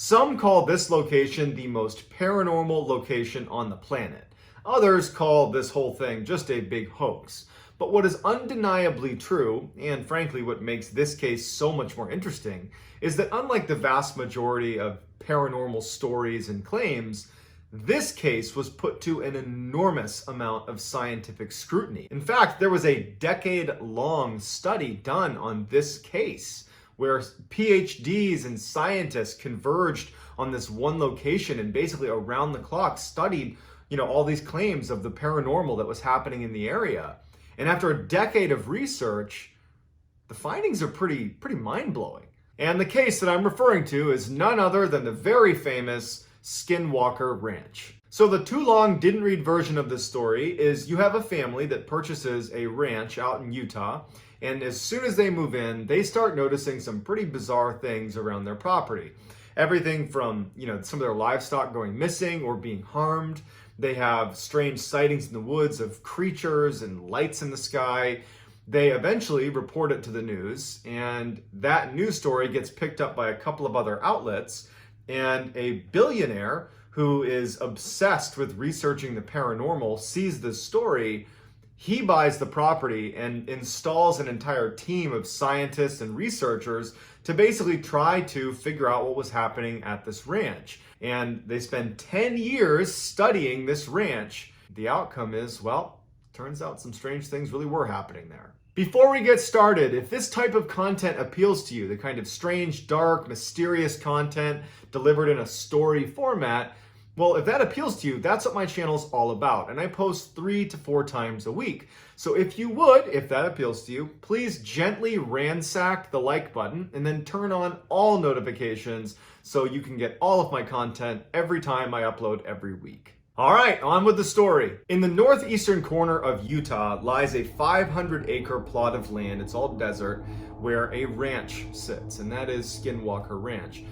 Some call this location the most paranormal location on the planet. Others call this whole thing just a big hoax. But what is undeniably true, and frankly what makes this case so much more interesting, is that unlike the vast majority of paranormal stories and claims, this case was put to an enormous amount of scientific scrutiny. In fact, there was a decade-long study done on this case, where PhDs and scientists converged on this one location and basically around the clock studied, all these claims of the paranormal that was happening in the area. And after a decade of research, the findings are pretty mind-blowing. And the case that I'm referring to is none other than the very famous Skinwalker Ranch. So the too long didn't read version of this story is you have a family that purchases a ranch out in Utah, and as soon as they move in, they start noticing some pretty bizarre things around their property. Everything from, some of their livestock going missing or being harmed. They have strange sightings in the woods of creatures and lights in the sky. They eventually report it to the news, and that news story gets picked up by a couple of other outlets, and a billionaire who is obsessed with researching the paranormal sees this story. He buys the property and installs an entire team of scientists and researchers to basically try to figure out what was happening at this ranch. And they spend 10 years studying this ranch. The outcome is, turns out some strange things really were happening there. Before we get started, if this type of content appeals to you, the kind of strange, dark, mysterious content delivered in a story format, well, if that appeals to you, that's what my channel's all about. And I post 3 to 4 times a week. So if that appeals to you, please gently ransack the like button and then turn on all notifications so you can get all of my content every time I upload every week. All right, on with the story. In the northeastern corner of Utah lies a 500-acre plot of land, it's all desert, where a ranch sits, and that is Skinwalker Ranch.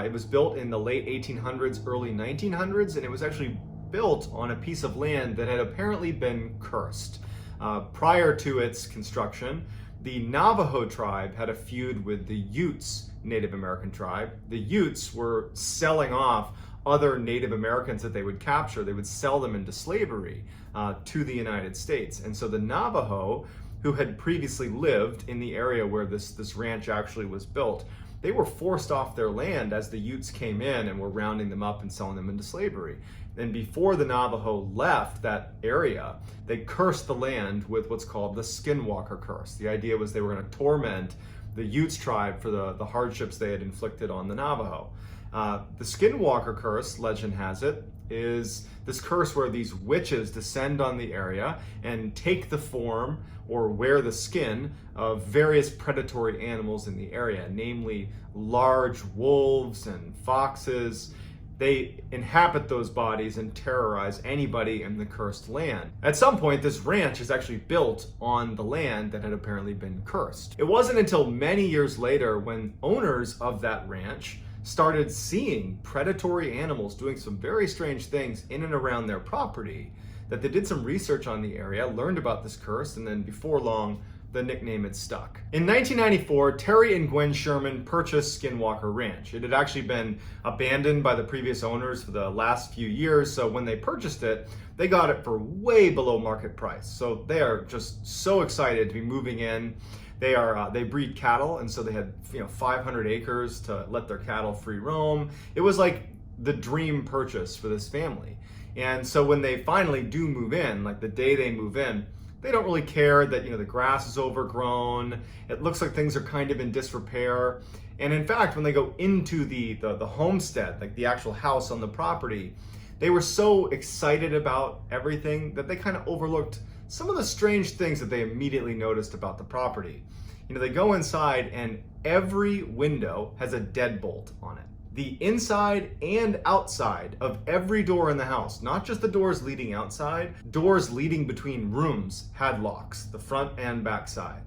It was built in the late 1800s, early 1900s, and it was actually built on a piece of land that had apparently been cursed. Prior to its construction, the Navajo tribe had a feud with the Utes Native American tribe. The Utes were selling off other Native Americans that they would capture. They would sell them into slavery to the United States. And so the Navajo, who had previously lived in the area where this ranch actually was built, they were forced off their land as the Utes came in and were rounding them up and selling them into slavery. And before the Navajo left that area, they cursed the land with what's called the Skinwalker curse. The idea was they were going to torment the Utes tribe for the hardships they had inflicted on the Navajo. The Skinwalker curse, legend has it, is this curse where these witches descend on the area and take the form or wear the skin of various predatory animals in the area, namely large wolves and foxes. They inhabit those bodies and terrorize anybody in the cursed land. At some point, this ranch is actually built on the land that had apparently been cursed. It wasn't until many years later when owners of that ranch started seeing predatory animals doing some very strange things in and around their property that they did some research on the area, learned about this curse, and then before long, the nickname had stuck. In 1994, Terry and Gwen Sherman purchased Skinwalker Ranch. It had actually been abandoned by the previous owners for the last few years, so when they purchased it, they got it for way below market price. So they are just so excited to be moving in. They breed cattle, and so they had 500 acres to let their cattle free roam. It was like the dream purchase for this family. And so when they finally do move in, like the day they move in, they don't really care that the grass is overgrown. It looks like things are kind of in disrepair. And in fact, when they go into the homestead, like the actual house on the property, they were so excited about everything that they kind of overlooked some of the strange things that they immediately noticed about the property. They go inside and every window has a deadbolt on it. The inside and outside of every door in the house, not just the doors leading outside, doors leading between rooms had locks, the front and back side.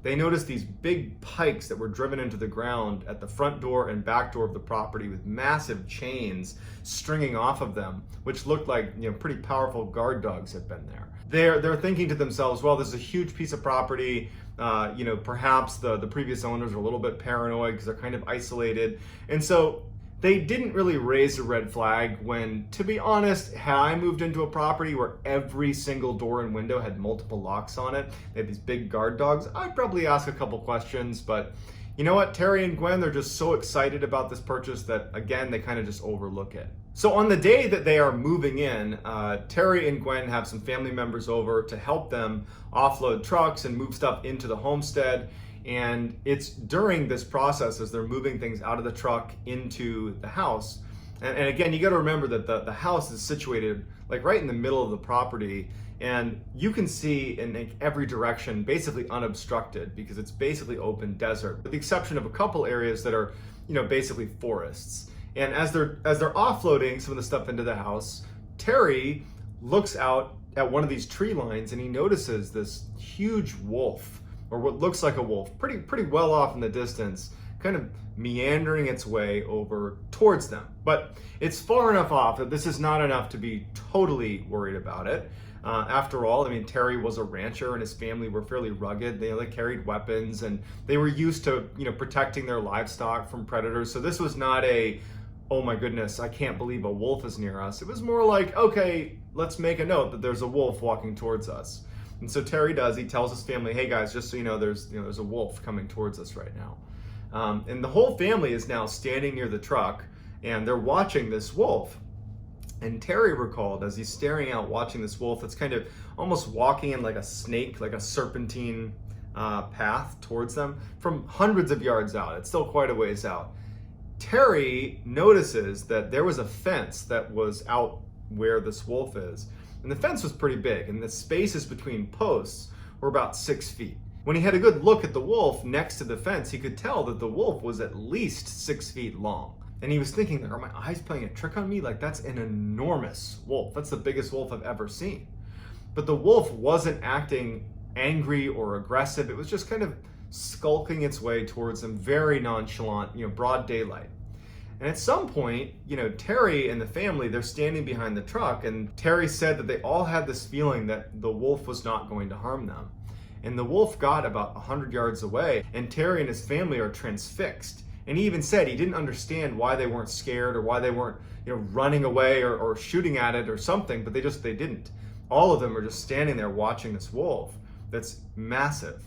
They noticed these big pikes that were driven into the ground at the front door and back door of the property with massive chains stringing off of them, which looked like pretty powerful guard dogs had been there. They're thinking to themselves, well, this is a huge piece of property. Perhaps the previous owners are a little bit paranoid because they're kind of isolated. And so They didn't really raise a red flag when, to be honest, had I moved into a property where every single door and window had multiple locks on it, they had these big guard dogs, I'd probably ask a couple questions. But you know what? Terry and Gwen, they're just so excited about this purchase that, again, they kind of just overlook it. So on the day that they are moving in, Terry and Gwen have some family members over to help them offload trucks and move stuff into the homestead. And it's during this process, as they're moving things out of the truck into the house. And again, you got to remember that the house is situated like right in the middle of the property, and you can see in every direction basically unobstructed because it's basically open desert, with the exception of a couple areas that are, basically forests. And as they're offloading some of the stuff into the house, Terry looks out at one of these tree lines and he notices this huge wolf, or what looks like a wolf, pretty well off in the distance, kind of meandering its way over towards them. But it's far enough off that this is not enough to be totally worried about it. After all, Terry was a rancher and his family were fairly rugged. They carried weapons and they were used to, protecting their livestock from predators. So this was not a, oh my goodness, I can't believe a wolf is near us. It was more like, okay, let's make a note that there's a wolf walking towards us. And so Terry he tells his family, hey guys, just so you know, there's a wolf coming towards us right now. And the whole family is now standing near the truck and they're watching this wolf. And Terry recalled, as he's staring out watching this wolf that's kind of almost walking in like a snake, like a serpentine path towards them from hundreds of yards out. It's still quite a ways out. Terry notices that there was a fence that was out where this wolf is. And the fence was pretty big, and the spaces between posts were about 6 feet. When he had a good look at the wolf next to the fence, he could tell that the wolf was at least 6 feet long. And he was thinking, are my eyes playing a trick on me? Like, that's an enormous wolf. That's the biggest wolf I've ever seen. But the wolf wasn't acting angry or aggressive. It was just kind of skulking its way towards them, very nonchalant, broad daylight. And at some point, Terry and the family, they're standing behind the truck, and Terry said that they all had this feeling that the wolf was not going to harm them. And the wolf got about 100 yards away, and Terry and his family are transfixed. And he even said he didn't understand why they weren't scared or why they weren't, running away or shooting at it or something, but they didn't. All of them are just standing there watching this wolf that's massive.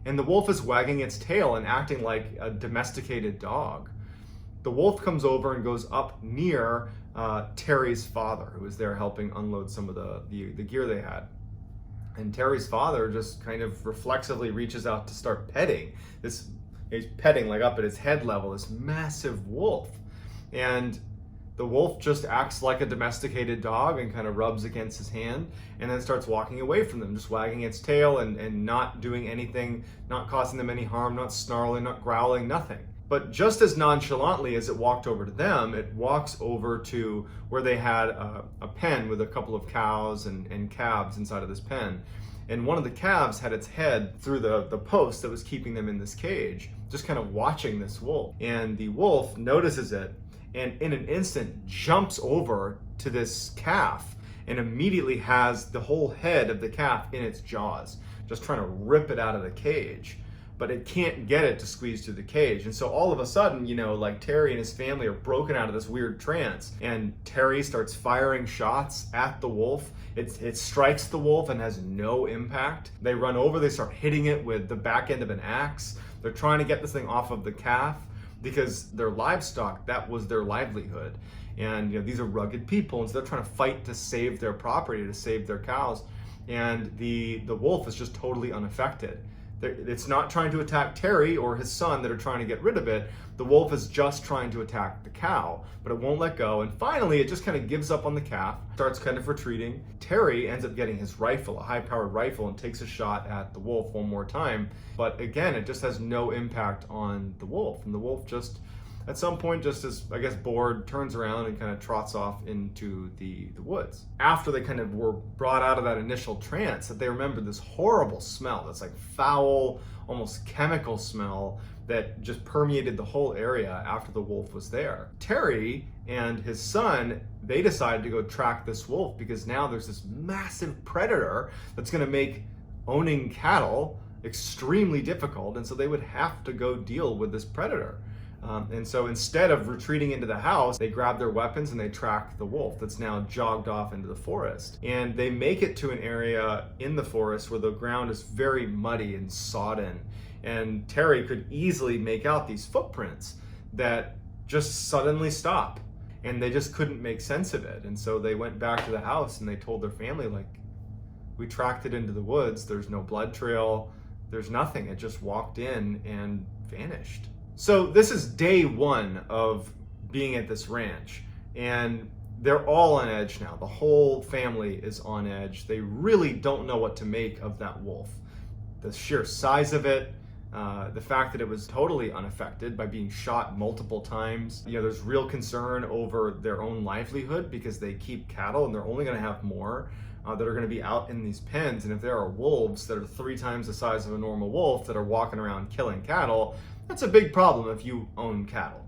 And the wolf is wagging its tail and acting like a domesticated dog. The wolf comes over and goes up near Terry's father, who was there helping unload some of the gear they had. And Terry's father just kind of reflexively reaches out to start petting this. He's petting like up at his head level, this massive wolf. And the wolf just acts like a domesticated dog and kind of rubs against his hand and then starts walking away from them, just wagging its tail and not doing anything, not causing them any harm, not snarling, not growling, nothing. But just as nonchalantly as it walked over to them, it walks over to where they had a pen with a couple of cows and calves inside of this pen. And one of the calves had its head through the post that was keeping them in this cage, just kind of watching this wolf. And the wolf notices it and in an instant jumps over to this calf and immediately has the whole head of the calf in its jaws, just trying to rip it out of the cage. But it can't get it to squeeze through the cage. And so all of a sudden, Terry and his family are broken out of this weird trance. And Terry starts firing shots at the wolf. It strikes the wolf and has no impact. They run over, they start hitting it with the back end of an axe. They're trying to get this thing off of the calf because their livestock, that was their livelihood. And these are rugged people, and so they're trying to fight to save their property, to save their cows. And the wolf is just totally unaffected. It's not trying to attack Terry or his son that are trying to get rid of it. The wolf is just trying to attack the cow, but it won't let go. And finally, it just kind of gives up on the calf, starts kind of retreating. Terry ends up getting his rifle, a high-powered rifle, and takes a shot at the wolf one more time. But again, it just has no impact on the wolf. And the wolf just, at some point, just as, bored, turns around and kind of trots off into the woods. After they kind of were brought out of that initial trance, that they remembered this horrible smell, that's like foul, almost chemical smell that just permeated the whole area after the wolf was there. Terry and his son, they decided to go track this wolf because now there's this massive predator that's gonna make owning cattle extremely difficult, and so they would have to go deal with this predator. And so instead of retreating into the house, they grab their weapons and they track the wolf that's now jogged off into the forest. And they make it to an area in the forest where the ground is very muddy and sodden. And Terry could easily make out these footprints that just suddenly stop. And they just couldn't make sense of it. And so they went back to the house and they told their family, like, we tracked it into the woods. There's no blood trail. There's nothing. It just walked in and vanished. So this is day one of being at this ranch, and they're all on edge now. The whole family is on edge. They really don't know what to make of that wolf. The sheer size of it, the fact that it was totally unaffected by being shot multiple times. There's real concern over their own livelihood because they keep cattle and they're only going to have more that are going to be out in these pens. And if there are wolves that are 3 times the size of a normal wolf that are walking around killing cattle, that's a big problem if you own cattle.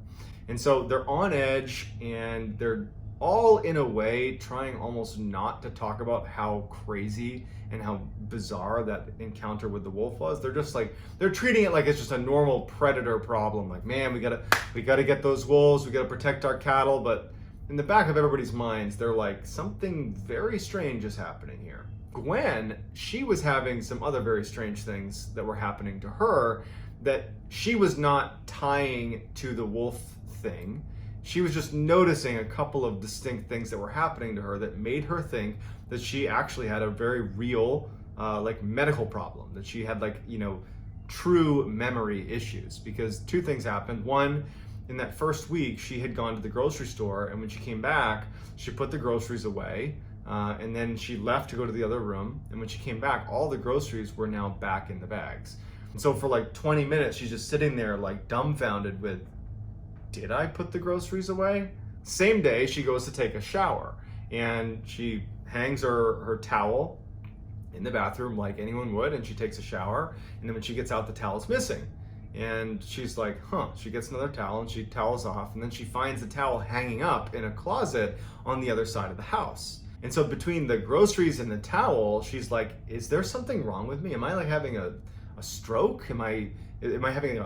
And so they're on edge, and they're all in a way trying almost not to talk about how crazy and how bizarre that encounter with the wolf was. They're just like, they're treating it like it's just a normal predator problem. Like, man, we gotta get those wolves, we gotta protect our cattle. But in the back of everybody's minds, they're like, something very strange is happening here. Gwen, she was having some other very strange things that were happening to her that she was not tying to the wolf thing. She was just noticing a couple of distinct things that were happening to her that made her think that she actually had a very real medical problem, that she had true memory issues. Because 2 things happened. One, in that first week, she had gone to the grocery store, and when she came back, she put the groceries away, and then she left to go to the other room, and when she came back, all the groceries were now back in the bags. And so for 20 minutes, she's just sitting there dumbfounded with, did I put the groceries away? Same day, she goes to take a shower, and she hangs her towel in the bathroom like anyone would, and she takes a shower, and then when she gets out, the towel's missing. And she's like, she gets another towel and she towels off, and then she finds the towel hanging up in a closet on the other side of the house. And so between the groceries and the towel, she's like, is there something wrong with me? Am I having a stroke? Am I having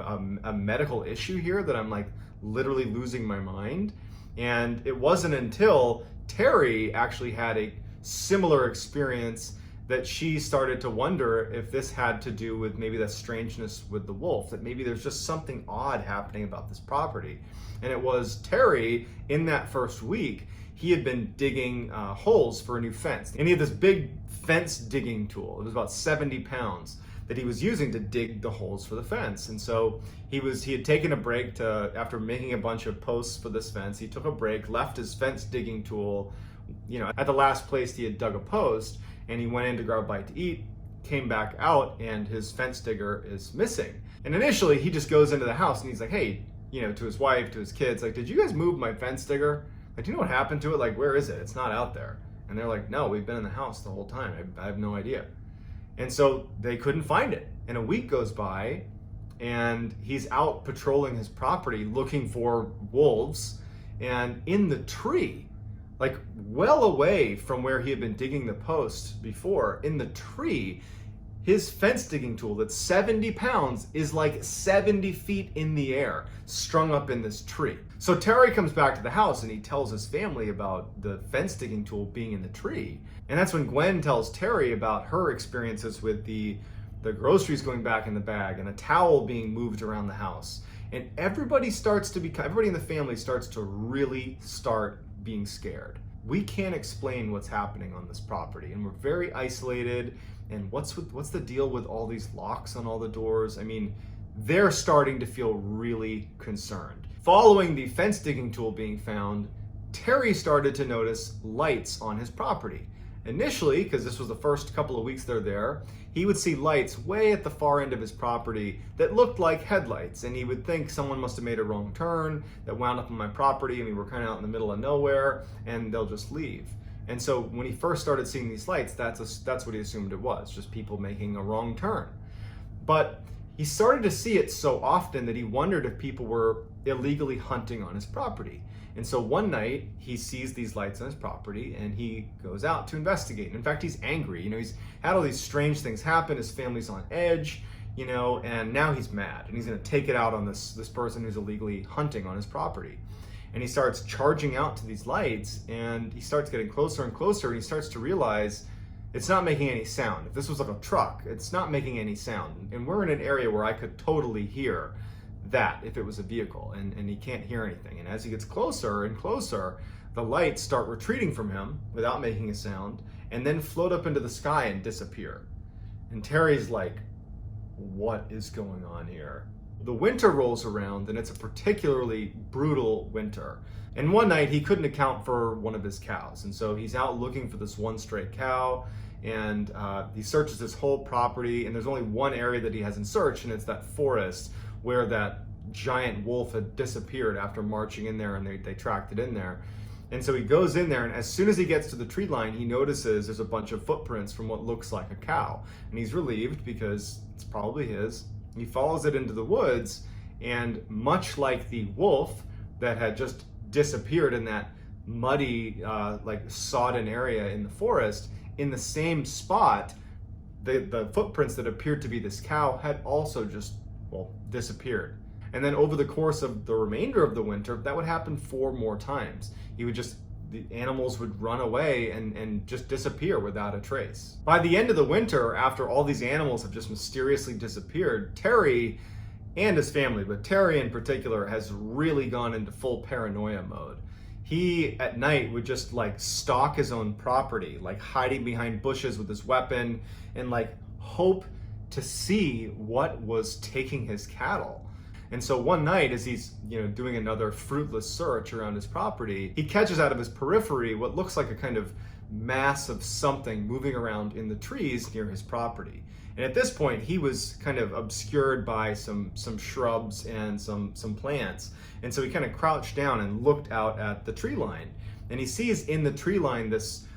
a medical issue here that I'm literally losing my mind? And it wasn't until Terry actually had a similar experience that she started to wonder if this had to do with maybe that strangeness with the wolf, that maybe there's just something odd happening about this property. And it was Terry, in that first week, he had been digging holes for a new fence. And he had this big fence digging tool. It was about 70 pounds that he was using to dig the holes for the fence. And so he had taken a break after making a bunch of posts for this fence, he took a break, left his fence digging tool, at the last place he had dug a post, and he went in to grab a bite to eat, came back out, and his fence digger is missing. And initially he just goes into the house and he's like, hey, to his wife, to his kids, did you guys move my fence digger? Do you know what happened to it? Where is it? It's not out there. And they're like, no, we've been in the house the whole time. I have no idea. And so they couldn't find it. And a week goes by, and he's out patrolling his property looking for wolves. And in the tree, well away from where he had been digging the post before, in the tree, his fence digging tool that's 70 pounds is 70 feet in the air, strung up in this tree. So Terry comes back to the house and he tells his family about the fence digging tool being in the tree. And that's when Gwen tells Terry about her experiences with the groceries going back in the bag and a towel being moved around the house. And everybody in the family starts to really start being scared. We can't explain what's happening on this property, and we're very isolated. And what's the deal with all these locks on all the doors? They're starting to feel really concerned. Following the fence digging tool being found, Terry started to notice lights on his property. Initially, because this was the first couple of weeks they're there, he would see lights way at the far end of his property that looked like headlights, and he would think someone must have made a wrong turn that wound up on my property, and we were kind of out in the middle of nowhere, and they'll just leave. And so when he first started seeing these lights, that's what he assumed it was, just people making a wrong turn. But he started to see it so often that he wondered if people were illegally hunting on his property. And so one night he sees these lights on his property and he goes out to investigate. In fact, he's angry. He's had all these strange things happen. His family's on edge. and now he's mad and he's going to take it out on this person who's illegally hunting on his property. And he starts charging out to these lights, and he starts getting closer and closer, and he starts to realize it's not making any sound. If this was like a truck, it's not making any sound. And we're in an area where I could totally hear that if it was a vehicle, and he can't hear anything. And as he gets closer and closer, the lights start retreating from him without making a sound, and then float up into the sky and disappear. And Terry's like, what is going on here? The winter rolls around, and it's a particularly brutal winter. And one night he couldn't account for one of his cows, and so he's out looking for this one stray cow, and he searches his whole property, and there's only one area that he hasn't searched, and it's that forest where that giant wolf had disappeared after marching in there, and they tracked it in there. And so he goes in there, and as soon as he gets to the tree line, he notices there's a bunch of footprints from what looks like a cow. And he's relieved because it's probably his. He follows it into the woods, and much like the wolf that had just disappeared in that muddy, sodden area in the forest, in the same spot, the footprints that appeared to be this cow had also just, disappeared. And then over the course of the remainder of the winter, that would happen 4 more times. The animals would run away and just disappear without a trace. By the end of the winter, after all these animals have just mysteriously disappeared, Terry and his family, but Terry in particular, has really gone into full paranoia mode. He, at night, would just stalk his own property, hiding behind bushes with his weapon, and hope to see what was taking his cattle. And so one night, as he's doing another fruitless search around his property, he catches out of his periphery what looks like a kind of mass of something moving around in the trees near his property. And at this point, he was kind of obscured by some shrubs and some plants. And so he kind of crouched down and looked out at the tree line. And he sees in the tree line this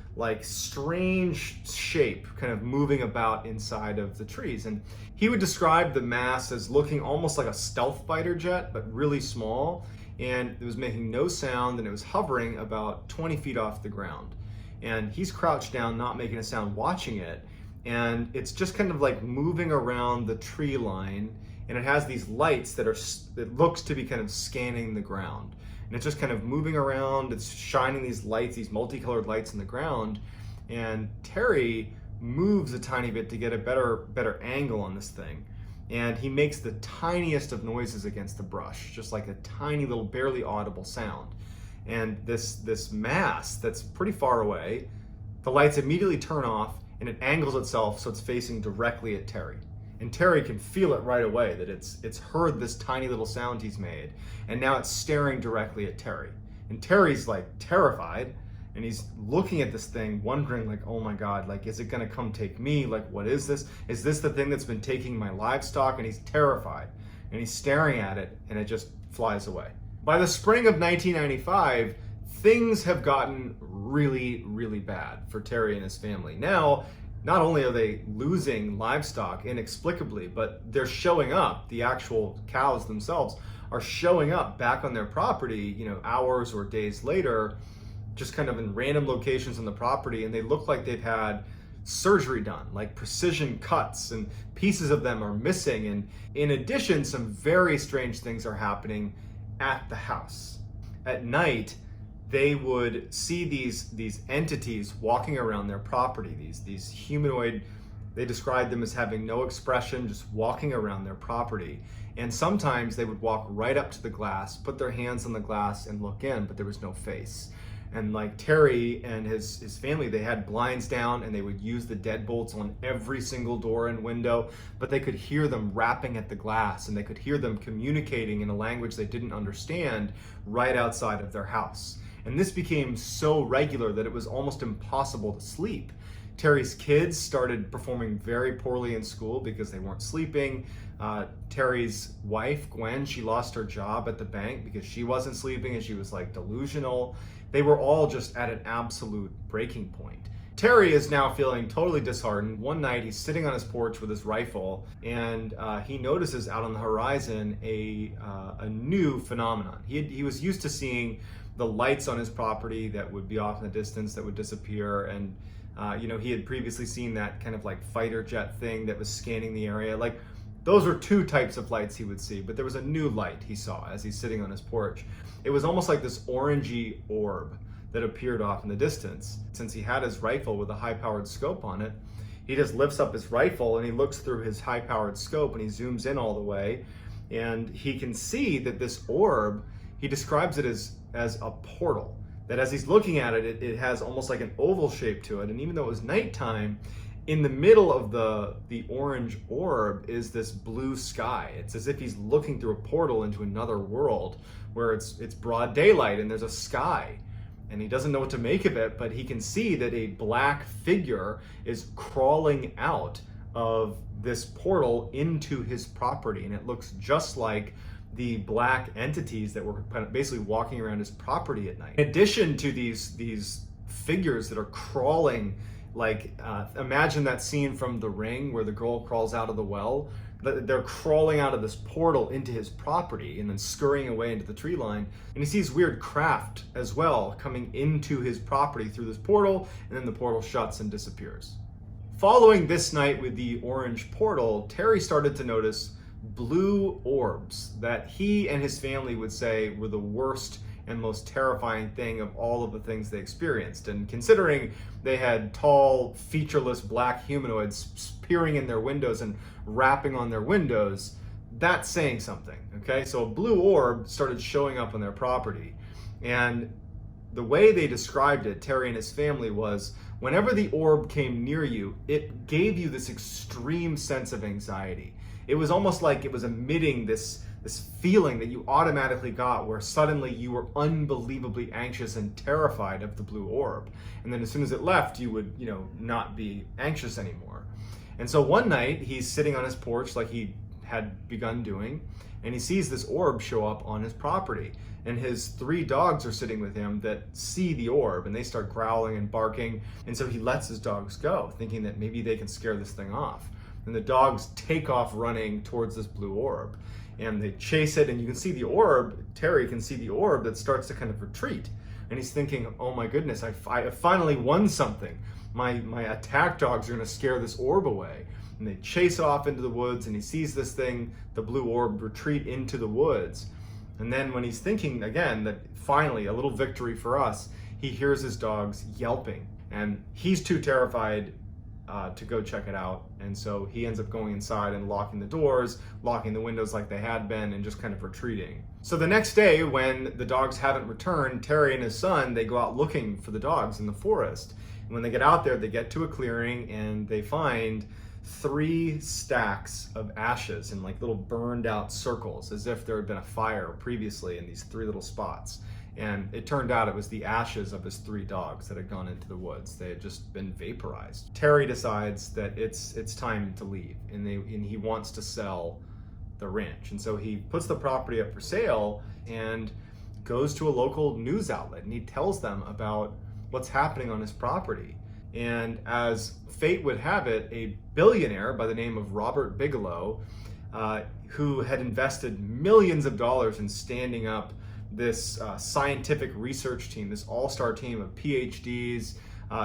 strange shape kind of moving about inside of the trees. And he would describe the mass as looking almost like a stealth fighter jet, but really small. And it was making no sound, and it was hovering about 20 feet off the ground. And he's crouched down, not making a sound, watching it. And it's just kind of moving around the tree line. And it has these lights it looks to be kind of scanning the ground. And it's just kind of moving around. It's shining these lights, these multicolored lights in the ground. And Terry moves a tiny bit to get a better angle on this thing. And he makes the tiniest of noises against the brush, just like a tiny little, barely audible sound. And this mass that's pretty far away, the lights immediately turn off, and it angles itself so it's facing directly at Terry. And Terry can feel it right away that it's heard this tiny little sound he's made, and now it's staring directly at Terry. And Terry's terrified, and he's looking at this thing, wondering oh my God, is it gonna come take me? What is this? Is this the thing that's been taking my livestock? And he's terrified, and he's staring at it, and it just flies away. By the spring of 1995, things have gotten really, really bad for Terry and his family. Now, not only are they losing livestock inexplicably, but they're showing up. The actual cows themselves are showing up back on their property, hours or days later, just kind of in random locations on the property, and they look like they've had surgery done, precision cuts, and pieces of them are missing. And in addition, some very strange things are happening at the house. At night, they would see these entities walking around their property, these humanoid, they described them as having no expression, just walking around their property. And sometimes they would walk right up to the glass, put their hands on the glass and look in, but there was no face. And Terry and his family, they had blinds down, and they would use the deadbolts on every single door and window, but they could hear them rapping at the glass, and they could hear them communicating in a language they didn't understand right outside of their house. And this became so regular that it was almost impossible to sleep. Terry's kids started performing very poorly in school because they weren't sleeping. Terry's wife, Gwen, she lost her job at the bank because she wasn't sleeping, and she was delusional. They were all just at an absolute breaking point. Terry is now feeling totally disheartened. One night he's sitting on his porch with his rifle, and he notices out on the horizon a new phenomenon. He was used to seeing the lights on his property that would be off in the distance that would disappear, and he had previously seen that kind of fighter jet thing that was scanning the area. Those were two types of lights he would see, but there was a new light he saw as he's sitting on his porch. It was almost like this orangey orb that appeared off in the distance. Since he had his rifle with a high-powered scope on it, he just lifts up his rifle and he looks through his high-powered scope and he zooms in all the way, and he can see that this orb, he describes it as a portal. That as he's looking at it, it has almost like an oval shape to it, and even though it was nighttime, in the middle of the orange orb is this blue sky. It's as if he's looking through a portal into another world where it's broad daylight and there's a sky. And he doesn't know what to make of it, but he can see that a black figure is crawling out of this portal into his property. And it looks just like the black entities that were kind of basically walking around his property at night. In addition to these figures that are crawling, like imagine that scene from The Ring where the girl crawls out of the well. They're crawling out of this portal into his property and then scurrying away into the tree line. And he sees weird craft as well coming into his property through this portal, and then the portal shuts and disappears. Following this night with the orange portal, Terry started to notice blue orbs that he and his family would say were the worst and most terrifying thing of all of the things they experienced. And considering they had tall, featureless black humanoids peering in their windows and rapping on their windows, that's saying something, okay? So a blue orb started showing up on their property. And the way they described it, Terry and his family, was whenever the orb came near you, it gave you this extreme sense of anxiety. It was almost like it was emitting this feeling that you automatically got where suddenly you were unbelievably anxious and terrified of the blue orb. And then as soon as it left, you would, not be anxious anymore. And so one night he's sitting on his porch like he had begun doing, and he sees this orb show up on his property. And his 3 dogs are sitting with him that see the orb, and they start growling and barking. And so he lets his dogs go, thinking that maybe they can scare this thing off. And the dogs take off running towards this blue orb. And they chase it, and you can see the orb, Terry can see the orb that starts to kind of retreat. And he's thinking, oh my goodness, I finally won something. My attack dogs are gonna scare this orb away. And they chase off into the woods, and he sees this thing, the blue orb, retreat into the woods. And then when he's thinking again that finally a little victory for us, he hears his dogs yelping. And he's too terrified to go check it out, and so he ends up going inside and locking the doors, locking the windows like they had been, and just kind of retreating. So the next day, when the dogs haven't returned, Terry and his son, they go out looking for the dogs in the forest. And when they get out there, they get to a clearing and they find 3 stacks of ashes in like little burned out circles, as if there had been a fire previously in these 3 little spots. And it turned out it was the ashes of his 3 dogs that had gone into the woods. They had just been vaporized. Terry decides that it's time to leave, and he wants to sell the ranch. And so he puts the property up for sale and goes to a local news outlet, and he tells them about what's happening on his property. And as fate would have it, a billionaire by the name of Robert Bigelow, who had invested millions of dollars in standing up this scientific research team, this all-star team of PhDs,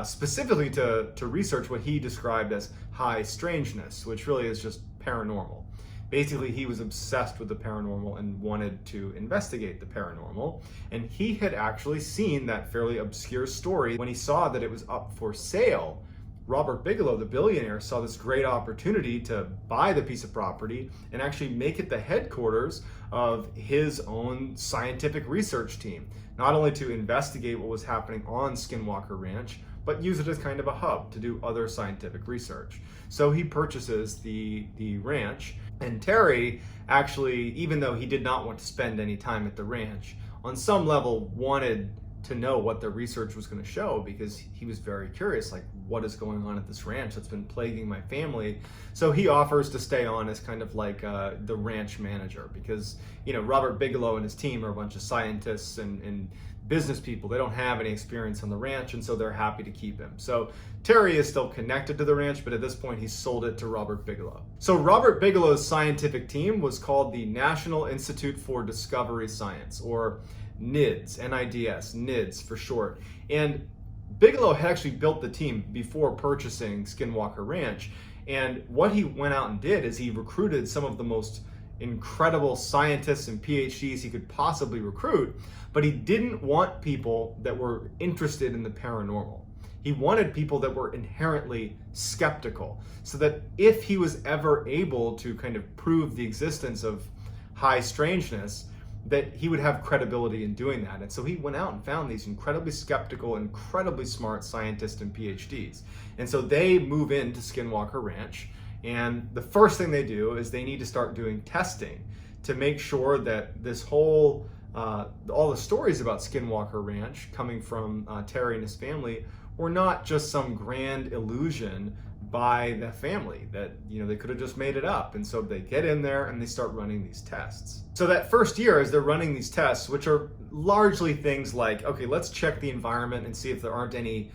specifically to research what he described as high strangeness, which really is just paranormal. Basically, he was obsessed with the paranormal and wanted to investigate the paranormal. And he had actually seen that fairly obscure story. When he saw that it was up for sale, Robert Bigelow, the billionaire, saw this great opportunity to buy the piece of property and actually make it the headquarters of his own scientific research team. Not only to investigate what was happening on Skinwalker Ranch, but use it as kind of a hub to do other scientific research. So he purchases the ranch, and Terry actually, even though he did not want to spend any time at the ranch, on some level wanted to know what the research was going to show, because he was very curious, like, what is going on at this ranch that's been plaguing my family. So he offers to stay on as kind of like the ranch manager, because Robert Bigelow and his team are a bunch of scientists and business people. They don't have any experience on the ranch, and so they're happy to keep him. So Terry is still connected to the ranch, but at this point he's sold it to Robert Bigelow. So Robert Bigelow's scientific team was called the National Institute for Discovery Science, or NIDS, N-I-D-S, NIDS for short. And Bigelow had actually built the team before purchasing Skinwalker Ranch, And what he went out and did is he recruited some of the most incredible scientists and PhDs he could possibly recruit, but he didn't want people that were interested in the paranormal. He wanted people that were inherently skeptical, so that if he was ever able to kind of prove the existence of high strangeness, that he would have credibility in doing that. And so he went out and found these incredibly skeptical, incredibly smart scientists and PhDs. And so they move into Skinwalker Ranch, and the first thing they do is they need to start doing testing to make sure that this whole, all the stories about Skinwalker Ranch coming from Terry and his family were not just some grand illusion by the family, that they could have just made it up. And so they get in there and they start running these tests. So that first year, as they're running these tests, which are largely things like, okay, let's check the environment and see if there aren't any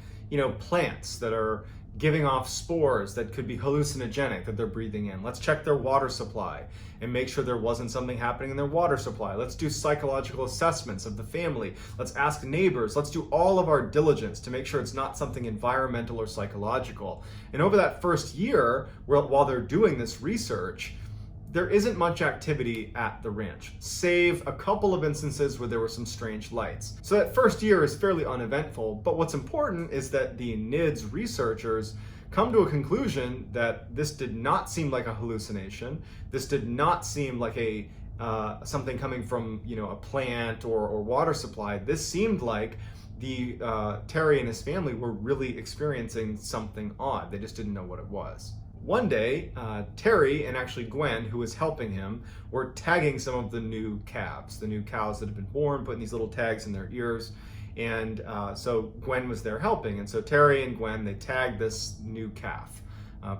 plants that are giving off spores that could be hallucinogenic that they're breathing in. Let's check their water supply and make sure there wasn't something happening in their water supply. Let's do psychological assessments of the family. Let's ask neighbors. Let's do all of our diligence to make sure it's not something environmental or psychological. And over that first year, while they're doing this research, there isn't much activity at the ranch, save a couple of instances where there were some strange lights. So that first year is fairly uneventful, but what's important is that the NIDS researchers come to a conclusion that this did not seem like a hallucination. This did not seem like a something coming from a plant or water supply. This seemed like the Terry and his family were really experiencing something odd. They just didn't know what it was. One day, Terry and actually Gwen, who was helping him, were tagging some of the new calves, the new cows that had been born, putting these little tags in their ears. And so Gwen was there helping. And so Terry and Gwen, they tagged this new calf,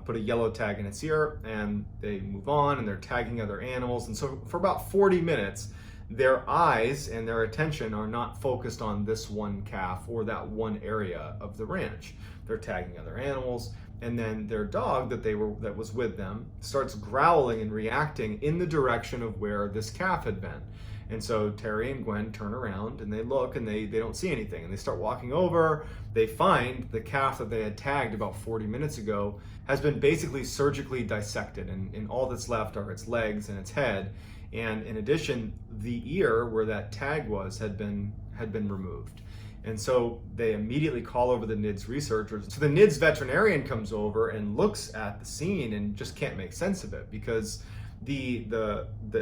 put a yellow tag in its ear, and they move on and they're tagging other animals. And so for about 40 minutes, their eyes and their attention are not focused on this one calf or that one area of the ranch. They're tagging other animals. And then their dog that was with them starts growling and reacting in the direction of where this calf had been. And so Terry and Gwen turn around and they look and they don't see anything. And they start walking over. They find the calf that they had tagged about 40 minutes ago has been basically surgically dissected. And all that's left are its legs and its head. And in addition, the ear where that tag was had been removed. And so they immediately call over the NIDS researchers. So the NIDS veterinarian comes over and looks at the scene and just can't make sense of it, because the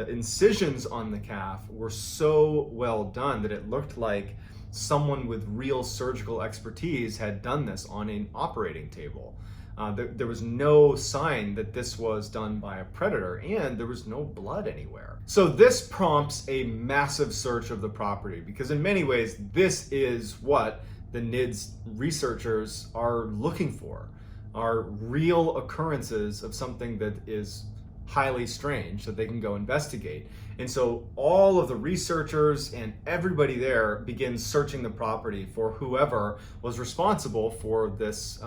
incisions on the calf were so well done that it looked like someone with real surgical expertise had done this on an operating table. There was no sign that this was done by a predator, and there was no blood anywhere. So this prompts a massive search of the property, because in many ways, this is what the NIDS researchers are looking for, are real occurrences of something that is highly strange that they can go investigate. And so all of the researchers and everybody there begins searching the property for whoever was responsible for this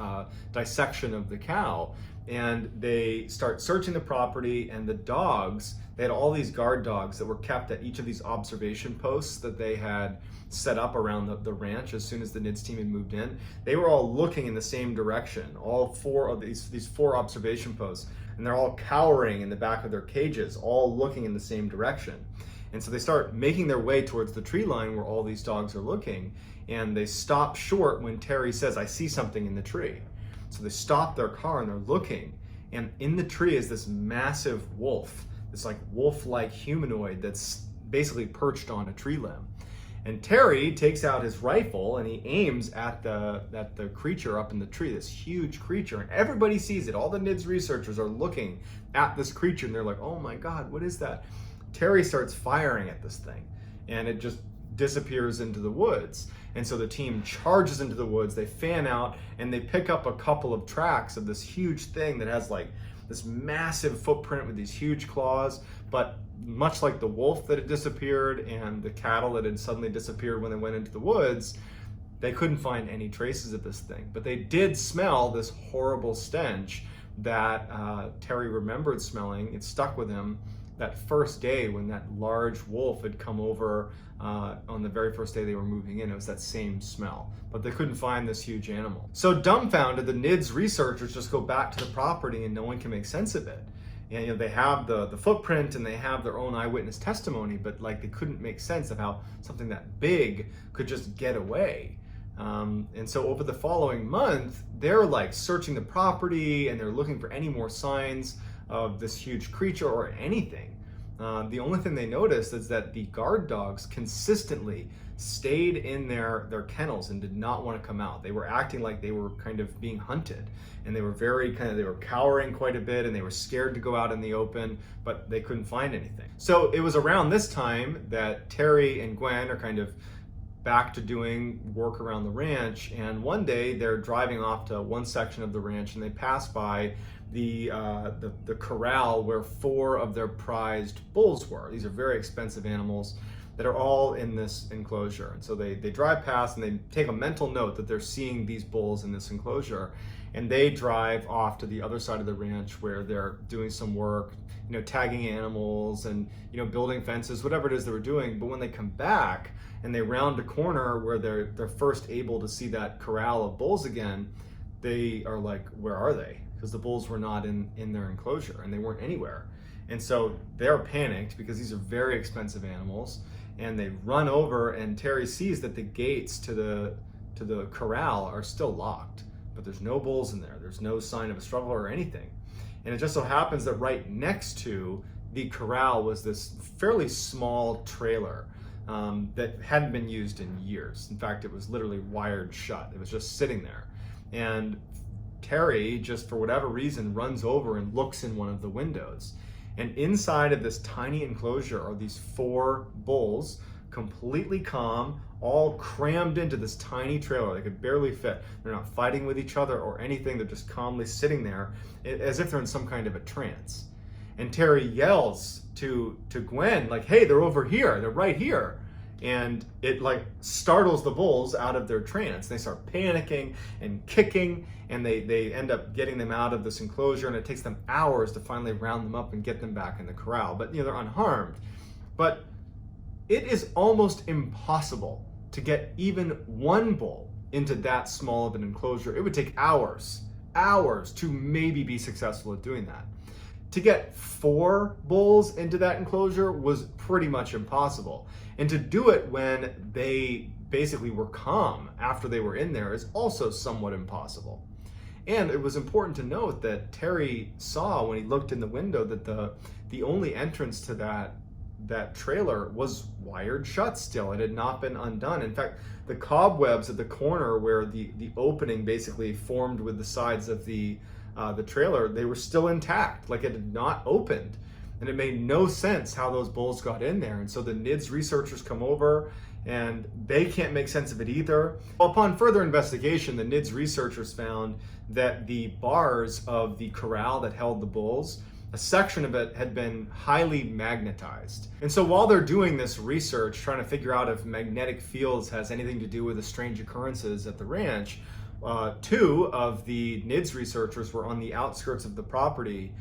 dissection of the cow. And they start searching the property, and the dogs, they had all these guard dogs that were kept at each of these observation posts that they had set up around the ranch as soon as the NIDS team had moved in. They were all looking in the same direction, all four of these 4 observation posts. And they're all cowering in the back of their cages, all looking in the same direction. And so they start making their way towards the tree line where all these dogs are looking, and they stop short when Terry says, "I see something in the tree." So they stop their car and they're looking, and in the tree is this massive wolf, this like wolf-like humanoid that's basically perched on a tree limb. And Terry takes out his rifle and he aims at the creature up in the tree, this huge creature. And everybody sees it. All the NIDS researchers are looking at this creature and they're like, "Oh my God, what is that?" Terry starts firing at this thing and it just disappears into the woods. And so the team charges into the woods, they fan out, and they pick up a couple of tracks of this huge thing that has like this massive footprint with these huge claws. But much like the wolf that had disappeared and the cattle that had suddenly disappeared when they went into the woods, they couldn't find any traces of this thing. But they did smell this horrible stench that Terry remembered smelling. It stuck with him that first day when that large wolf had come over on the very first day they were moving in. It was that same smell, but they couldn't find this huge animal. So dumbfounded, the NIDS researchers just go back to the property and no one can make sense of it. And they have the footprint and they have their own eyewitness testimony, but like they couldn't make sense of how something that big could just get away. And so over the following month, they're like searching the property and they're looking for any more signs of this huge creature or anything. The only thing they noticed is that the guard dogs consistently stayed in their kennels and did not want to come out. They were acting like they were kind of being hunted, and they were they were cowering quite a bit, and they were scared to go out in the open, but they couldn't find anything. So it was around this time that Terry and Gwen are kind of back to doing work around the ranch, and one day they're driving off to one section of the ranch and they pass by the corral where 4 of their prized bulls were. These are very expensive animals that are all in this enclosure. And so they drive past and they take a mental note that they're seeing these bulls in this enclosure, and they drive off to the other side of the ranch where they're doing some work, tagging animals and building fences, whatever it is they were doing. But when they come back and they round a corner where they're first able to see that corral of bulls again, they are like, where are they? Because the bulls were not in their enclosure and they weren't anywhere. And so they're panicked because these are very expensive animals, and they run over, and Terry sees that the gates to the corral are still locked, but there's no bulls in there. There's no sign of a struggle or anything. And it just so happens that right next to the corral was this fairly small trailer that hadn't been used in years. In fact, it was literally wired shut. It was just sitting there. And Terry, just for whatever reason, runs over and looks in one of the windows. And inside of this tiny enclosure are these 4 bulls, completely calm, all crammed into this tiny trailer. They could barely fit. They're not fighting with each other or anything. They're just calmly sitting there as if they're in some kind of a trance. And Terry yells to Gwen, like, hey, they're over here. They're right here. And it like startles the bulls out of their trance. They start panicking and kicking, and they end up getting them out of this enclosure, and it takes them hours to finally round them up and get them back in the corral. But they're unharmed. But it is almost impossible to get even one bull into that small of an enclosure. It would take hours to maybe be successful at doing that. To get 4 bulls into that enclosure was pretty much impossible. And to do it when they basically were calm after they were in there is also somewhat impossible. And it was important to note that Terry saw when he looked in the window that the only entrance to that trailer was wired shut still. It had not been undone. In fact, the cobwebs at the corner where the opening basically formed with the sides of the trailer, they were still intact, like it had not opened. And it made no sense how those bulls got in there. And so the NIDS researchers come over and they can't make sense of it either. Upon further investigation, the NIDS researchers found that the bars of the corral that held the bulls, a section of it had been highly magnetized. And so while they're doing this research, trying to figure out if magnetic fields has anything to do with the strange occurrences at the ranch, 2 of the NIDS researchers were on the outskirts of the property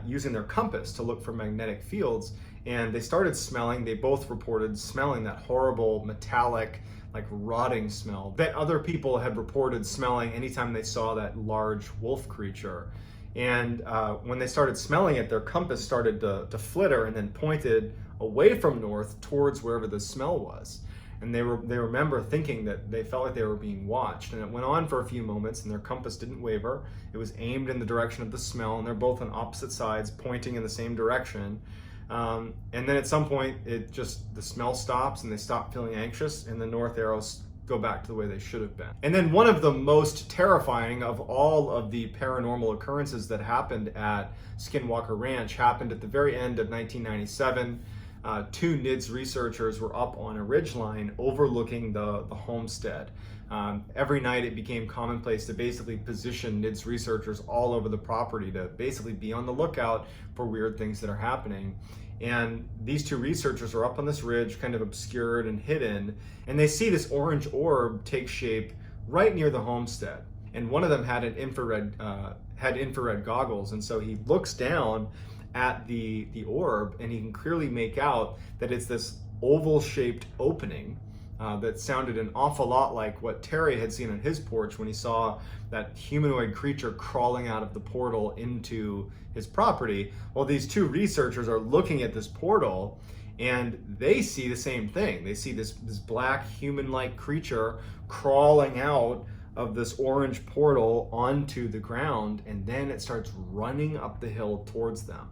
using their compass to look for magnetic fields, and they started smelling. They both reported smelling that horrible metallic, like rotting smell that other people had reported smelling anytime they saw that large wolf creature. And when they started smelling it, their compass started to flitter and then pointed away from north towards wherever the smell was. And they remember thinking that they felt like they were being watched. And it went on for a few moments, and their compass didn't waver. It was aimed in the direction of the smell, and they're both on opposite sides, pointing in the same direction. And then at some point, the smell stops, and they stop feeling anxious, and the north arrows go back to the way they should have been. And then one of the most terrifying of all of the paranormal occurrences that happened at Skinwalker Ranch happened at the very end of 1997. 2 NIDS researchers were up on a ridgeline overlooking the homestead. Every night it became commonplace to basically position NIDS researchers all over the property to basically be on the lookout for weird things that are happening. And these 2 researchers are up on this ridge, kind of obscured and hidden, and they see this orange orb take shape right near the homestead. And one of them had infrared goggles, and so he looks down at the orb, and he can clearly make out that it's this oval-shaped opening that sounded an awful lot like what Terry had seen on his porch when he saw that humanoid creature crawling out of the portal into his property. Well, these two researchers are looking at this portal, and they see the same thing. They see this black human-like creature crawling out of this orange portal onto the ground, and then it starts running up the hill towards them.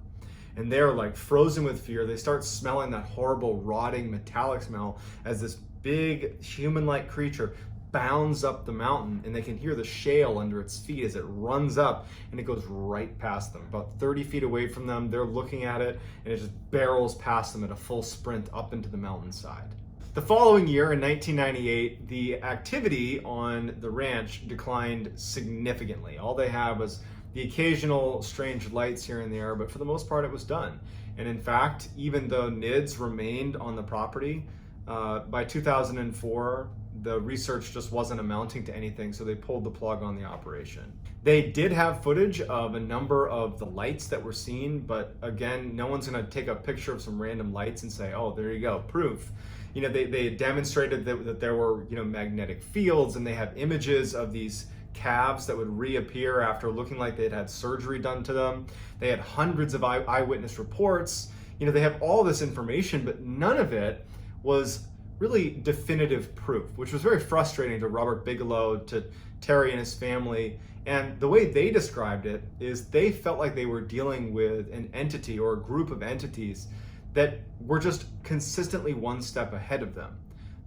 And they're like frozen with fear. They start smelling that horrible rotting metallic smell as this big human-like creature bounds up the mountain, and they can hear the shale under its feet as it runs up, and it goes right past them. About 30 feet away from them, they're looking at it, and it just barrels past them at a full sprint up into the mountainside. The following year, in 1998, the activity on the ranch declined significantly. All they have was the occasional strange lights here and there, but for the most part, it was done. And in fact, even though NIDS remained on the property, by 2004, the research just wasn't amounting to anything, so they pulled the plug on the operation. They did have footage of a number of the lights that were seen, but again, no one's gonna take a picture of some random lights and say, oh, there you go, proof. You know, they demonstrated that there were, you know, magnetic fields, and they have images of these calves that would reappear after looking like they'd had surgery done to them. They had hundreds of eyewitness reports. You know, they have all this information, but none of it was really definitive proof, which was very frustrating to Robert Bigelow, to Terry and his family. And the way they described it is they felt like they were dealing with an entity or a group of entities that were just consistently one step ahead of them,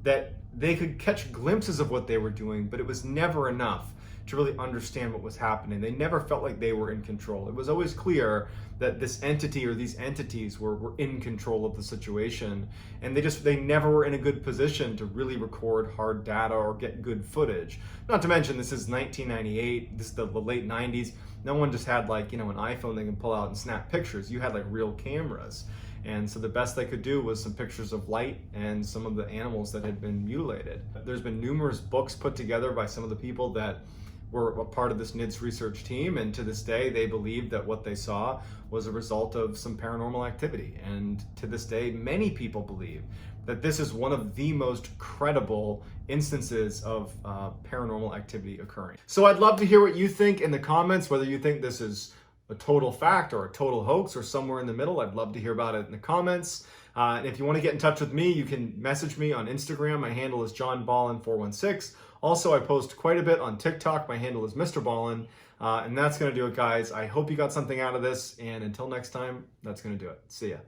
that they could catch glimpses of what they were doing, but it was never enough to really understand what was happening. They never felt like they were in control. It was always clear that this entity or these entities were in control of the situation, and they never were in a good position to really record hard data or get good footage. Not to mention, this is 1998, this is the late 90s. No one just had, like, you know, an iPhone they can pull out and snap pictures. You had like real cameras. And so the best they could do was some pictures of light and some of the animals that had been mutilated. There's been numerous books put together by some of the people that were a part of this NIDS research team, and to this day they believe that what they saw was a result of some paranormal activity. And to this day, many people believe that this is one of the most credible instances of paranormal activity occurring. So I'd love to hear what you think in the comments, whether you think this is a total fact or a total hoax or somewhere in the middle. I'd love to hear about it in the comments. And if you want to get in touch with me, you can message me on Instagram. My handle is johnballen416. Also, I post quite a bit on TikTok. My handle is Mr. Ballen. And that's going to do it, guys. I hope you got something out of this. And until next time, that's going to do it. See ya.